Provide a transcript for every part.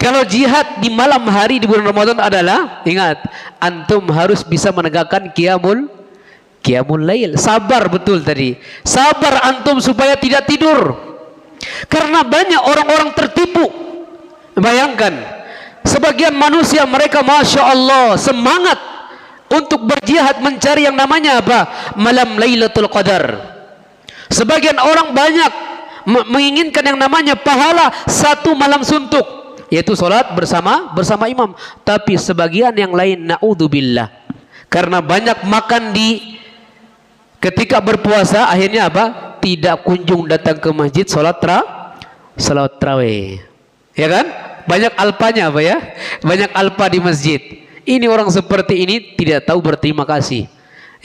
Kalau jihad di malam hari di bulan Ramadan adalah, ingat, antum harus bisa menegakkan qiyamul lail. Sabar betul tadi. Sabar antum supaya tidak tidur. Karena banyak orang-orang tertipu. Bayangkan, sebagian manusia mereka Masya Allah semangat untuk berjihad mencari yang namanya apa? Malam Lailatul Qadar. Sebagian orang banyak menginginkan yang namanya pahala satu malam suntuk, yaitu sholat bersama imam. Tapi sebagian yang lain, na'udzubillah, karena banyak makan ketika berpuasa, akhirnya apa? Tidak kunjung datang ke masjid sholat tarawih. Ya kan? Banyak alpanya apa ya? Banyak alpa di masjid. Ini orang seperti ini tidak tahu berterima kasih.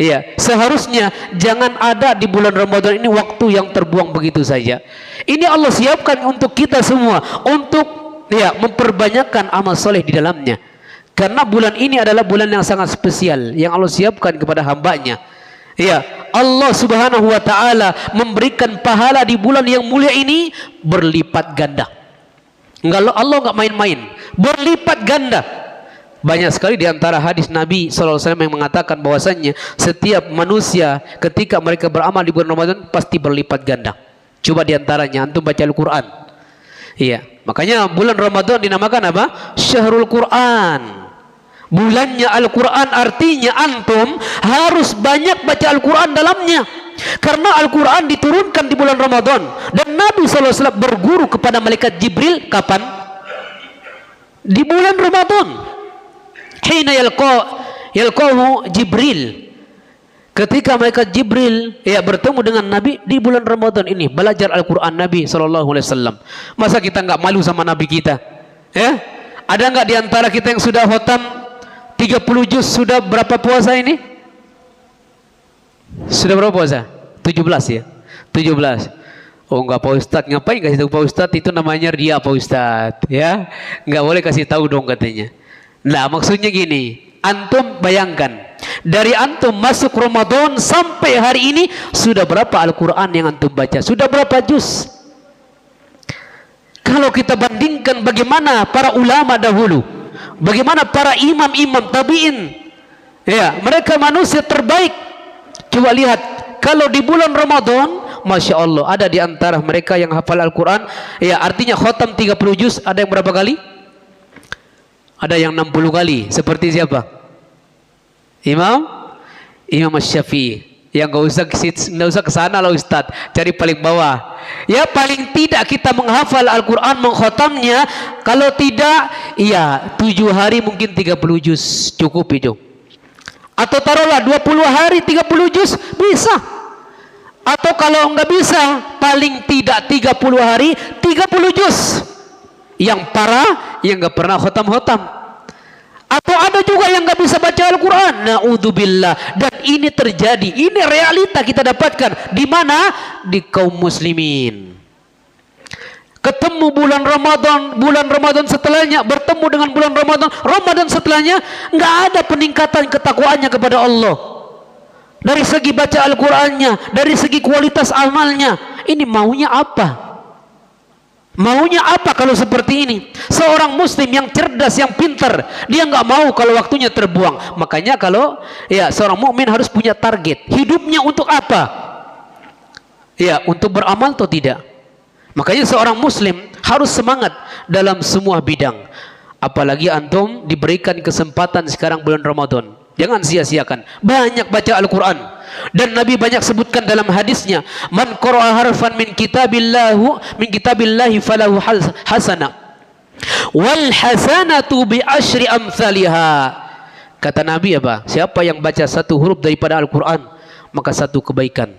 Iya, seharusnya jangan ada di bulan Ramadan ini waktu yang terbuang begitu saja. Ini Allah siapkan untuk kita semua untuk memperbanyakkan amal soleh di dalamnya. Karena bulan ini adalah bulan yang sangat spesial yang Allah siapkan kepada hambanya. Ya, Allah Subhanahu wa taala memberikan pahala di bulan yang mulia ini berlipat ganda. Allah enggak main-main, berlipat ganda. Banyak sekali di antara hadis Nabi SAW yang mengatakan bahwasannya setiap manusia ketika mereka beramal di bulan Ramadan pasti berlipat ganda. Coba di antaranya antum baca Al-Quran. Iya, makanya bulan Ramadan dinamakan apa? Syahrul Quran. Bulannya Al-Quran, artinya antum harus banyak baca Al-Quran dalamnya. Karena Al-Quran diturunkan di bulan Ramadan. Dan Nabi SAW berguru kepada malaikat Jibril kapan? Di bulan Ramadan. Hina yalqahu Jibril. Ketika malaikat Jibril bertemu dengan Nabi di bulan Ramadan ini, belajar Al-Quran Nabi SAW. Masa kita nggak malu sama Nabi kita? Ya? Ada nggak di antara kita yang sudah khotam 30 juz? Sudah berapa puasa ini? Sudah berapa puasa? 17 ya? 17. Oh enggak Pak Ustadz, ngapain kasih tahu Pak Ustadz? Itu namanya ria Pak Ustadz, ya. Enggak boleh kasih tahu dong katanya. Nah, maksudnya gini, antum bayangkan, dari antum masuk Ramadan sampai hari ini sudah berapa Al-Quran yang antum baca? Sudah berapa juz? Kalau kita bandingkan bagaimana para ulama dahulu, bagaimana para imam-imam tabi'in, ya, mereka manusia terbaik. Coba lihat, kalau di bulan Ramadan, Masya Allah, ada di antara mereka yang hafal Al-Quran, ya, artinya khotam 30 juz, ada yang berapa kali? Ada yang 60 kali. Seperti siapa? Imam Syafi'i. Yang nggak usah ke sana lah Ustaz, cari paling bawah. Ya, paling tidak kita menghafal Al-Quran, mengkhotamnya. Kalau tidak, ya 7 hari mungkin 30 juz, cukup itu. Atau taruhlah 20 hari 30 juz, bisa. Atau kalau nggak bisa, paling tidak 30 hari 30 juz. Yang parah, yang nggak pernah khotam-khotam. Atau ada juga yang nggak bisa baca Al-Quran. Na'udzubillah. Dan ini terjadi, ini realita kita dapatkan. Di mana? Di kaum muslimin. Ketemu bulan Ramadan setelahnya, bertemu dengan bulan Ramadan setelahnya, nggak ada peningkatan ketakwaannya kepada Allah. Dari segi baca Al-Qurannya, dari segi kualitas amalnya. Ini maunya apa? Maunya apa kalau seperti ini? Seorang muslim yang cerdas, yang pintar, dia nggak mau kalau waktunya terbuang. Makanya kalau seorang mukmin harus punya target. Hidupnya untuk apa? Ya, untuk beramal atau tidak? Makanya seorang muslim harus semangat dalam semua bidang. Apalagi antum diberikan kesempatan sekarang bulan Ramadan. Jangan sia-siakan. Banyak baca Al-Quran. Dan Nabi banyak sebutkan dalam hadisnya, man qara'a harfan min kitabillahi falahu hasana wal hasanatu bi asyri amsalihha. Kata Nabi apa? Siapa yang baca satu huruf daripada Al-Quran, maka satu kebaikan.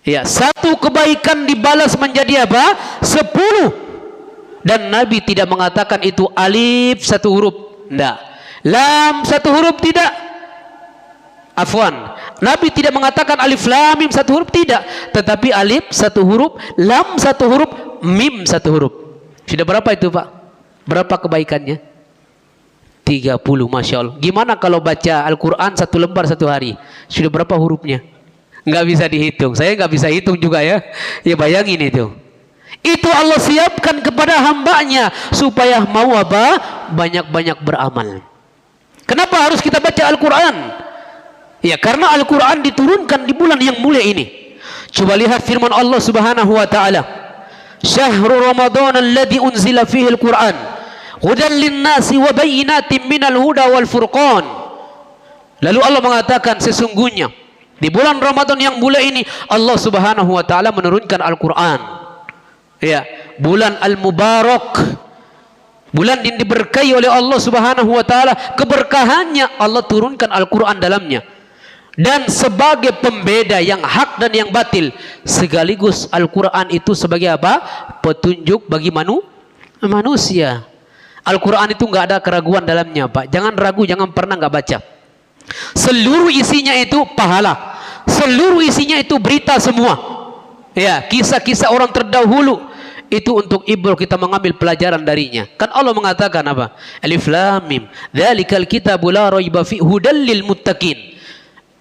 Ya, satu kebaikan dibalas menjadi apa? 10. Dan Nabi tidak mengatakan itu alif satu huruf, enggak. Lam satu huruf, tidak. Afwan, Nabi tidak mengatakan alif lam mim satu huruf, tidak. Tetapi alif satu huruf, lam satu huruf, mim satu huruf. Sudah berapa itu Pak? Berapa kebaikannya? 30, Masya Allah. Gimana kalau baca Al-Quran satu lembar satu hari? Sudah berapa hurufnya? Nggak bisa dihitung. Saya nggak bisa hitung juga ya. Ya bayangin itu. Itu Allah siapkan kepada hambanya supaya mau apa? Banyak-banyak beramal. Kenapa harus kita baca Al-Quran? Ya, karena Al-Quran diturunkan di bulan yang mulia ini. Coba lihat firman Allah Subhanahu wa taala. Syahrul Ramadan alladzi unzila fihi Al-Quran hudan lin-nasi wa bayyinatin minal huda wal furqan. Lalu Allah mengatakan sesungguhnya di bulan Ramadan yang mulia ini Allah Subhanahu wa taala menurunkan Al-Quran. Ya, bulan Al-Mubarak, bulan yang diberkahi oleh Allah Subhanahu wa taala, keberkahannya Allah turunkan Al-Quran dalamnya. Dan sebagai pembeda yang hak dan yang batil, sekaligus Al-Quran itu sebagai apa? Petunjuk bagi manusia. Al-Quran itu nggak ada keraguan dalamnya, Pak. Jangan ragu, jangan pernah nggak baca. Seluruh isinya itu pahala. Seluruh isinya itu berita semua. Ya, kisah-kisah orang terdahulu itu untuk ibrah, kita mengambil pelajaran darinya. Kan Allah mengatakan apa? Alif Lam Mim. Dzalikal kitabu la raiba fi hudal lil muttaqin.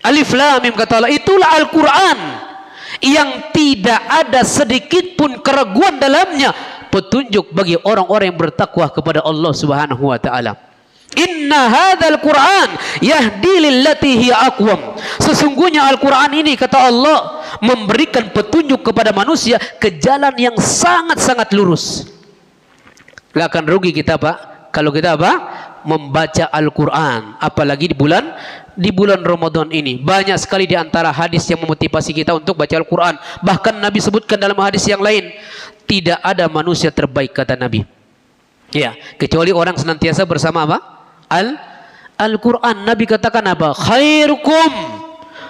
Alif Lam Mim, kata Allah, itulah Al-Quran yang tidak ada sedikit pun keraguan dalamnya, petunjuk bagi orang-orang yang bertakwa kepada Allah Subhanahu wa taala. Inna hadzal Qur'an yahdi lillati hiya aqwam. Sesungguhnya Al-Qur'an ini, kata Allah, memberikan petunjuk kepada manusia ke jalan yang sangat-sangat lurus. Gak akan rugi kita, Pak, kalau kita apa? Membaca Al-Qur'an, apalagi di bulan Ramadan ini. Banyak sekali di antara hadis yang memotivasi kita untuk baca Al-Qur'an. Bahkan Nabi sebutkan dalam hadis yang lain, tidak ada manusia terbaik, kata Nabi. Ya, kecuali orang senantiasa bersama apa? Al-Quran. Nabi katakan apa? Khairukum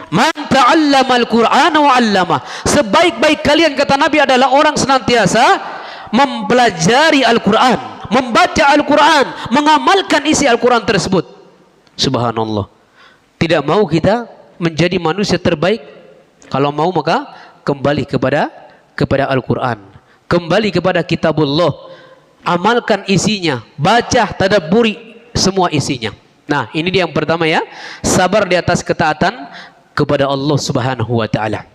man ta'allama al-Qur'ana wa 'allamah. Sebaik-baik kalian, kata Nabi, adalah orang senantiasa mempelajari Al-Quran, membaca Al-Quran, mengamalkan isi Al-Quran tersebut. Subhanallah. Tidak mau kita menjadi manusia terbaik? Kalau mau, maka kembali kepada Al-Quran, kembali kepada kitabullah, amalkan isinya, baca, tadabburi semua isinya. Nah, ini dia yang pertama ya, sabar di atas ketaatan kepada Allah Subhanahu wa taala.